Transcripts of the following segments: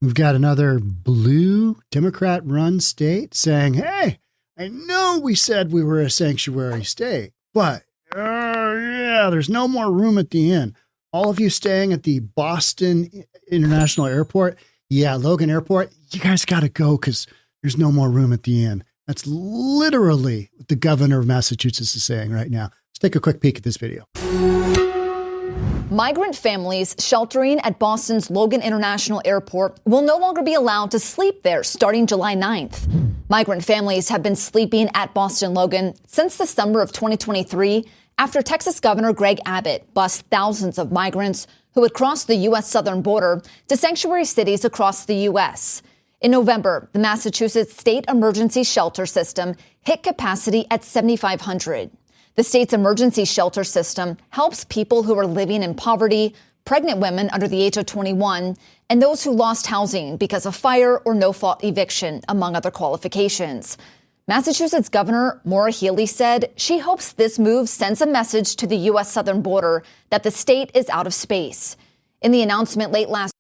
We've got another blue Democrat-run state saying, hey, I know we said we were a sanctuary state, but there's no more room at the inn. All of you staying at the Boston International Airport, Logan Airport, you guys got to go because there's no more room at the inn. That's literally what the governor of Massachusetts is saying right now. Let's take a quick peek at this video. Migrant families sheltering at Boston's Logan International Airport will no longer be allowed to sleep there starting July 9th. Migrant families have been sleeping at Boston Logan since the summer of 2023 after Texas Governor Greg Abbott bussed thousands of migrants who had crossed the U.S. southern border to sanctuary cities across the U.S. In November, the Massachusetts State Emergency Shelter System hit capacity at 7,500. The state's emergency shelter system helps people who are living in poverty, pregnant women under the age of 21, and those who lost housing because of fire or no-fault eviction, among other qualifications. Massachusetts Governor Maura Healey said she hopes this move sends a message to the U.S. southern border that the state is out of space. In the announcement late last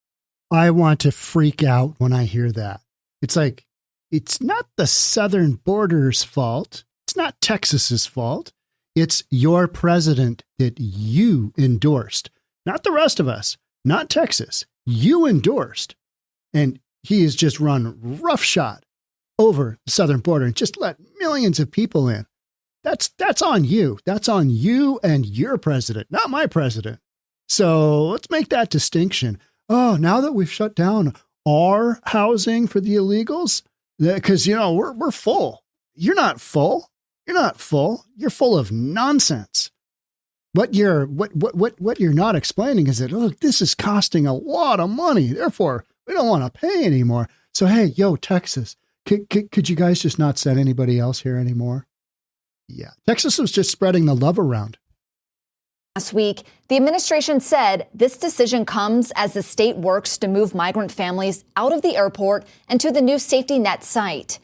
I want to freak out when I hear that. It's like, it's not the southern border's fault. It's not Texas's fault. It's your president that you endorsed, not the rest of us, not Texas. You endorsed. And he has just run roughshod over the southern border and just let millions of people in. That's on you. That's on you and your president, not my president. So let's make that distinction. Oh, now that we've shut down our housing for the illegals, because, we're full. You're not full. You're not full. You're full of nonsense. What you're not explaining is that, look, this is costing a lot of money. Therefore, we don't want to pay anymore. So, hey, Texas, could you guys just not send anybody else here anymore? Yeah. Texas was just spreading the love around. Last week, the administration said this decision comes as the state works to move migrant families out of the airport and to the new safety net site.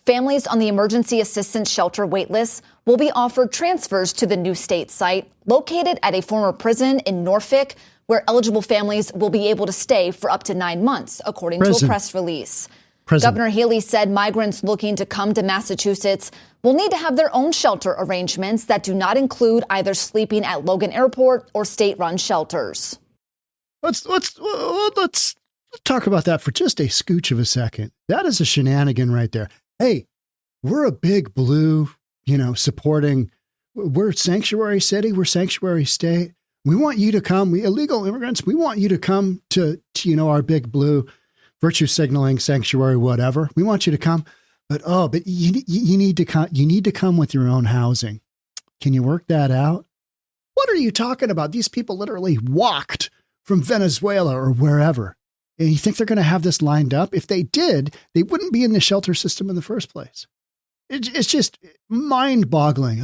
Families on the emergency assistance shelter waitlist will be offered transfers to the new state site located at a former prison in Norfolk, where eligible families will be able to stay for up to 9 months, according to a press release. Governor Healey said migrants looking to come to Massachusetts will need to have their own shelter arrangements that do not include either sleeping at Logan Airport or state-run shelters. Let's talk about that for just a scooch of a second. That is a shenanigan right there. Hey, we're a big blue, supporting. We're sanctuary city. We're sanctuary state. We want you to come. We illegal immigrants. We want you to come to our big blue virtue signaling sanctuary, whatever. We want you to come. But you need to come. You need to come with your own housing. Can you work that out? What are you talking about? These people literally walked from Venezuela or wherever. And you think they're going to have this lined up? If they did, they wouldn't be in the shelter system in the first place. It's just mind-boggling.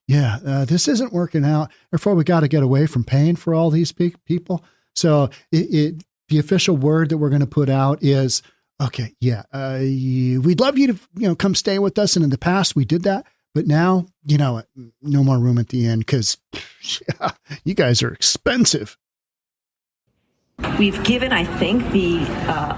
This isn't working out. Therefore, we got to get away from paying for all these people. So the official word that we're going to put out is, okay, we'd love you to come stay with us. And in the past, we did that. But now, no more room at the inn because you guys are expensive. We've given, I think, the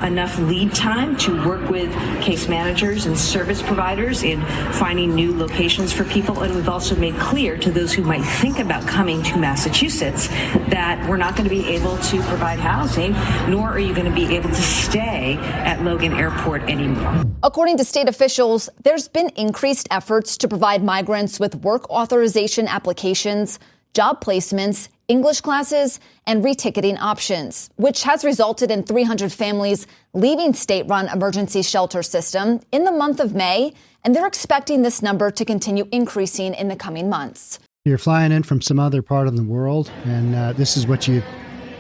enough lead time to work with case managers and service providers in finding new locations for people. And we've also made clear to those who might think about coming to Massachusetts that we're not going to be able to provide housing, nor are you going to be able to stay at Logan Airport anymore. According to state officials, there's been increased efforts to provide migrants with work authorization applications, job placements, English classes, and reticketing options, which has resulted in 300 families leaving state-run emergency shelter system in the month of May, and they're expecting this number to continue increasing in the coming months. You're flying in from some other part of the world, and this is what you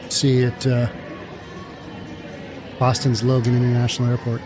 see at Boston's Logan International Airport.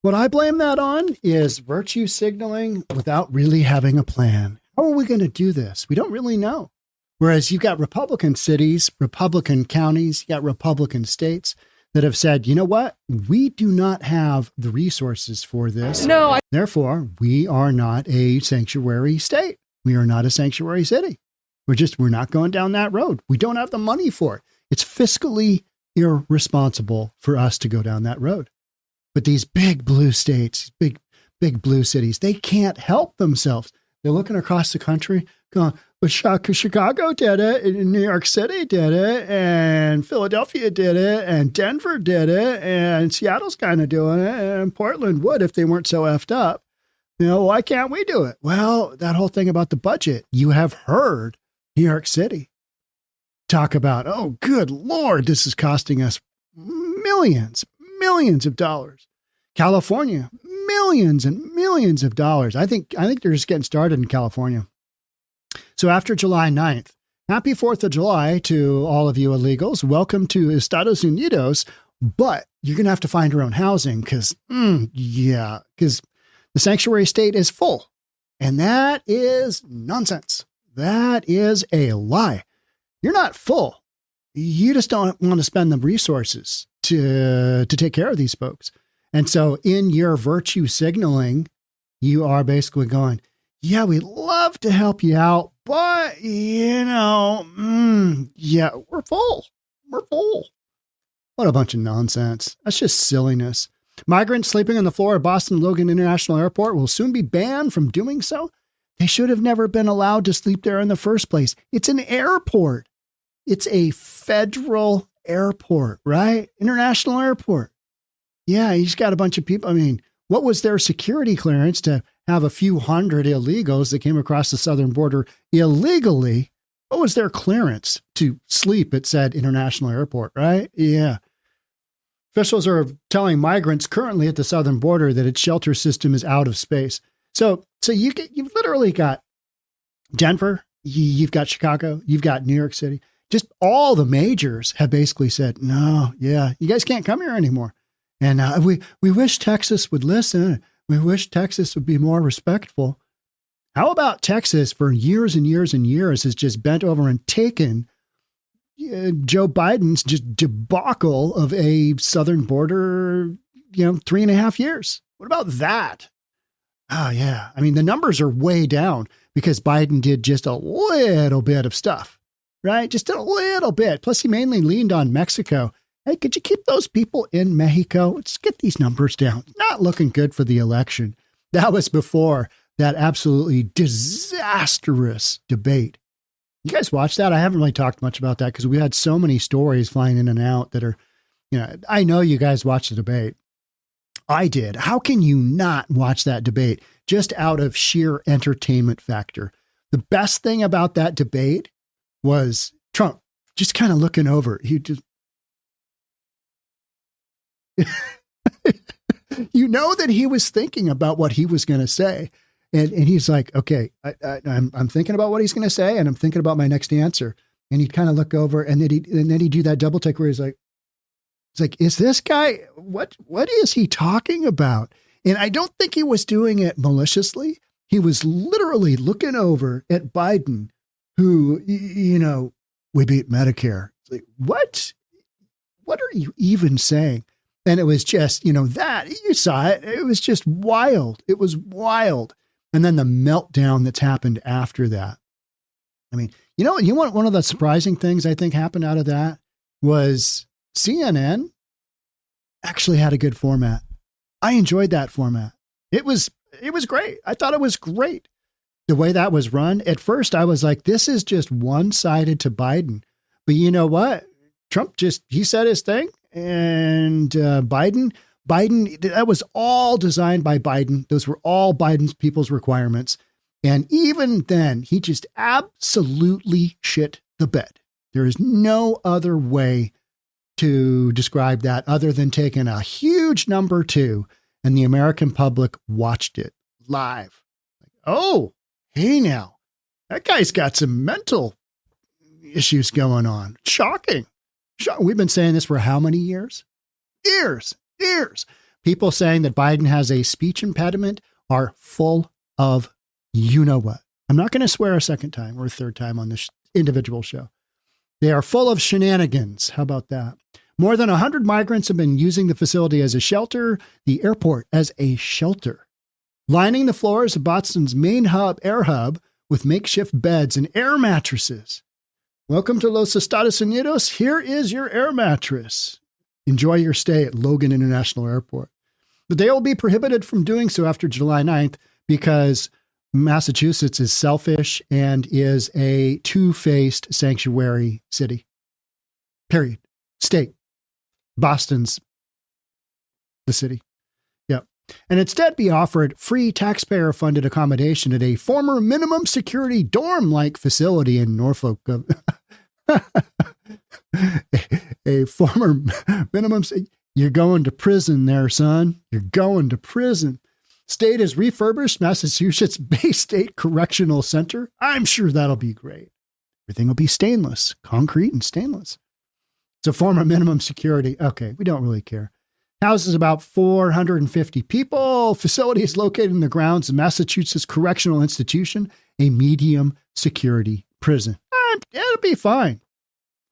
What I blame that on is virtue signaling without really having a plan. How are we going to do this? We don't really know. Whereas you've got Republican cities, Republican counties, you got Republican states that have said, you know what? We do not have the resources for this. Therefore, we are not a sanctuary state. We are not a sanctuary city. We're not going down that road. We don't have the money for it. It's fiscally irresponsible for us to go down that road. But these big blue states, big blue cities, they can't help themselves. They're looking across the country going, but Chicago did it, and New York City did it, and Philadelphia did it, and Denver did it, and Seattle's kind of doing it, and Portland would if they weren't so effed up. Why can't we do it? Well, that whole thing about the budget, you have heard New York City talk about, oh, good Lord, this is costing us millions of dollars. California, millions and millions of dollars. I think they're just getting started in California. So after July 9th, happy 4th of July to all of you illegals. Welcome to Estados Unidos, but you're going to have to find your own housing because the sanctuary state is full. And that is nonsense. That is a lie. You're not full. You just don't want to spend the resources to take care of these folks. And so in your virtue signaling, you are basically going, yeah, we'd love to help you out, but, we're full. We're full. What a bunch of nonsense. That's just silliness. Migrants sleeping on the floor at Boston Logan International Airport will soon be banned from doing so. They should have never been allowed to sleep there in the first place. It's an airport. It's a federal airport, right? International airport. Yeah, he's got a bunch of people. I mean, what was their security clearance to have a few hundred illegals that came across the southern border illegally? What was their clearance to sleep at said international airport, right? Yeah. Officials are telling migrants currently at the southern border that its shelter system is out of space. So you've literally got Denver, you've got Chicago, you've got New York City. Just all the majors have basically said, no, yeah, you guys can't come here anymore. And we wish Texas would listen. We wish Texas would be more respectful. How about Texas for years and years and years has just bent over and taken Joe Biden's just debacle of a southern border, 3.5 years. What about that? Oh, yeah. I mean, the numbers are way down because Biden did just a little bit of stuff, right? Just a little bit. Plus, he mainly leaned on Mexico. Hey, could you keep those people in Mexico? Let's get these numbers down. Not looking good for the election. That was before that absolutely disastrous debate. You guys watch that? I haven't really talked much about that because we had so many stories flying in and out that are, I know you guys watched the debate. I did. How can you not watch that debate just out of sheer entertainment factor? The best thing about that debate was Trump just kind of looking over. He just, that he was thinking about what he was going to say. And he's like, okay, I'm thinking about what he's going to say. And I'm thinking about my next answer. And he'd kind of look over and then he'd do that double take where he's like, is this guy, what is he talking about? And I don't think he was doing it maliciously. He was literally looking over at Biden, who, we beat Medicare. It's like, what are you even saying? And it was just, that you saw it. It was just wild. It was wild. And then the meltdown that's happened after that. I mean, one of the surprising things I think happened out of that was CNN actually had a good format. I enjoyed that format. It was great. I thought it was great. The way that was run. At first I was like, this is just one-sided to Biden. But you know what? Trump he said his thing. And Biden, that was all designed by Biden. Those were all Biden's people's requirements. And even then, he just absolutely shit the bed. There is no other way to describe that other than taking a huge number 2 and the American public watched it live. Oh, hey now, that guy's got some mental issues going on. Shocking. We've been saying this for how many years? Years. People saying that Biden has a speech impediment are full of you-know-what. I'm not going to swear a second time or a third time on this individual show. They are full of shenanigans. How about that? More than 100 migrants have been using the facility as a shelter, the airport as a shelter, lining the floors of Boston's main air hub with makeshift beds and air mattresses. Welcome to Los Estados Unidos. Here is your air mattress. Enjoy your stay at Logan International Airport. But they will be prohibited from doing so after July 9th because Massachusetts is selfish and is a two-faced sanctuary city. Period. State. Boston's the city. Yep. And instead be offered free taxpayer-funded accommodation at a former minimum security dorm-like facility in Norfolk. a former minimum. You're going to prison there, son. You're going to prison. State is Refurbished, Massachusetts Bay State Correctional Center. I'm sure that'll be great. Everything will be stainless, concrete and stainless. It's a former minimum security. Okay, we don't really care. Houses about 450 people. Facility is located in the grounds of Massachusetts Correctional Institution, a medium security prison. It'll be fine.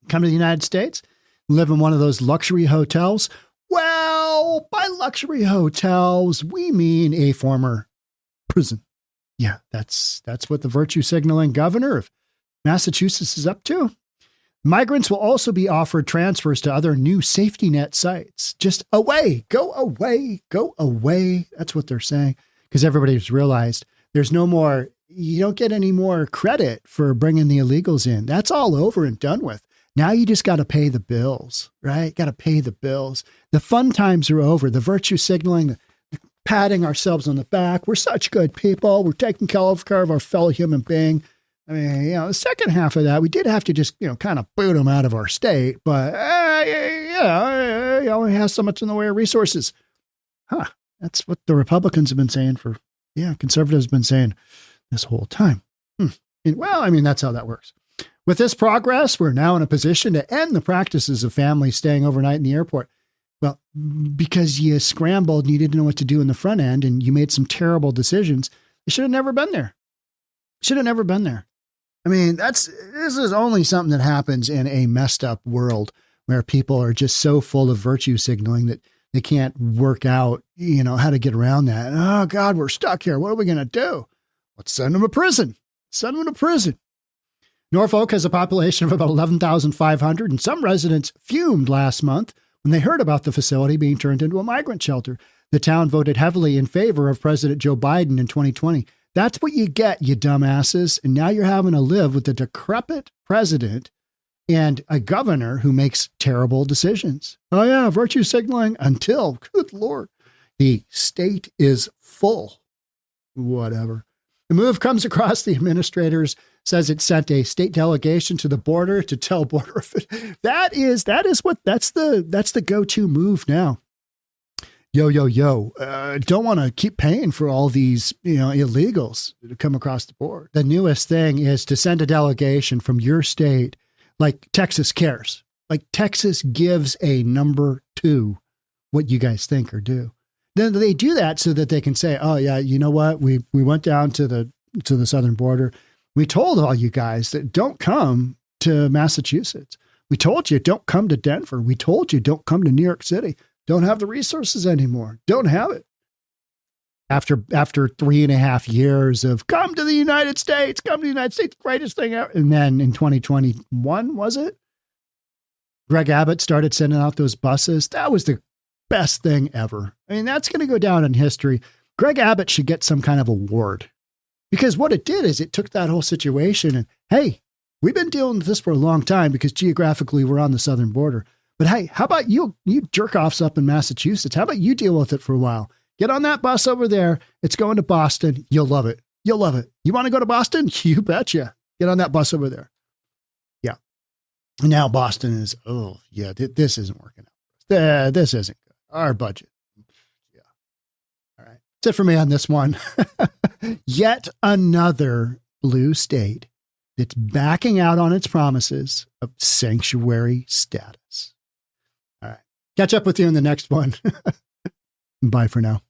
Come to the United States, live in one of those luxury hotels. Well, by luxury hotels, we mean a former prison. Yeah, that's what the virtue signaling governor of Massachusetts is up to. Migrants will also be offered transfers to other new safety net sites. Just away, go away, go away. That's what they're saying. Because everybody's realized there's no more, you don't get any more credit for bringing the illegals in. That's all over and done with. Now you just got to pay the bills, right? Got to pay the bills. The fun times are over. The virtue signaling, the patting ourselves on the back. We're such good people. We're taking care of our fellow human being. I mean, the second half of that, we did have to just, kind of boot them out of our state, but, he only has so much in the way of resources. That's what the Republicans have been saying conservatives have been saying this whole time. That's how that works. With this progress, we're now in a position to end the practices of families staying overnight in the airport. Well, because you scrambled and you didn't know what to do in the front end and you made some terrible decisions, you should have never been there. I mean, this is only something that happens in a messed up world where people are just so full of virtue signaling that they can't work out, how to get around that. Oh God, we're stuck here. What are we going to do? Let's send them to prison. Norfolk has a population of about 11,500, and some residents fumed last month when they heard about the facility being turned into a migrant shelter. The town voted heavily in favor of President Joe Biden in 2020. That's what you get, you dumbasses. And now you're having to live with a decrepit president and a governor who makes terrible decisions. Oh yeah, virtue signaling until, good Lord, the state is full. Whatever. The move comes across the administrators, says it sent a state delegation to the border to tell border officials. That's the go-to move now. Don't want to keep paying for all these, illegals to come across the board. The newest thing is to send a delegation from your state, like Texas cares. Like Texas gives a number 2 what you guys think or do. Then they do that so that they can say, oh yeah, you know what? We went down to the southern border. We told all you guys that don't come to Massachusetts. We told you don't come to Denver. We told you don't come to New York City. Don't have the resources anymore. Don't have it. After 3.5 years of come to the United States, greatest thing ever. And then in 2021, was it? Greg Abbott started sending out those buses. That was the best thing ever. I mean, that's going to go down in history. Greg Abbott should get some kind of award. Because what it did is it took that whole situation and, hey, we've been dealing with this for a long time because geographically we're on the southern border. But hey, how about you jerk-offs up in Massachusetts? How about you deal with it for a while? Get on that bus over there. It's going to Boston. You'll love it. You want to go to Boston? You betcha. Get on that bus over there. Yeah. Now Boston is, this isn't working out. This isn't good. Our budget. Yeah. All right. That's it for me on this one. Yet another blue state that's backing out on its promises of sanctuary status. All right. Catch up with you in the next one. Bye for now.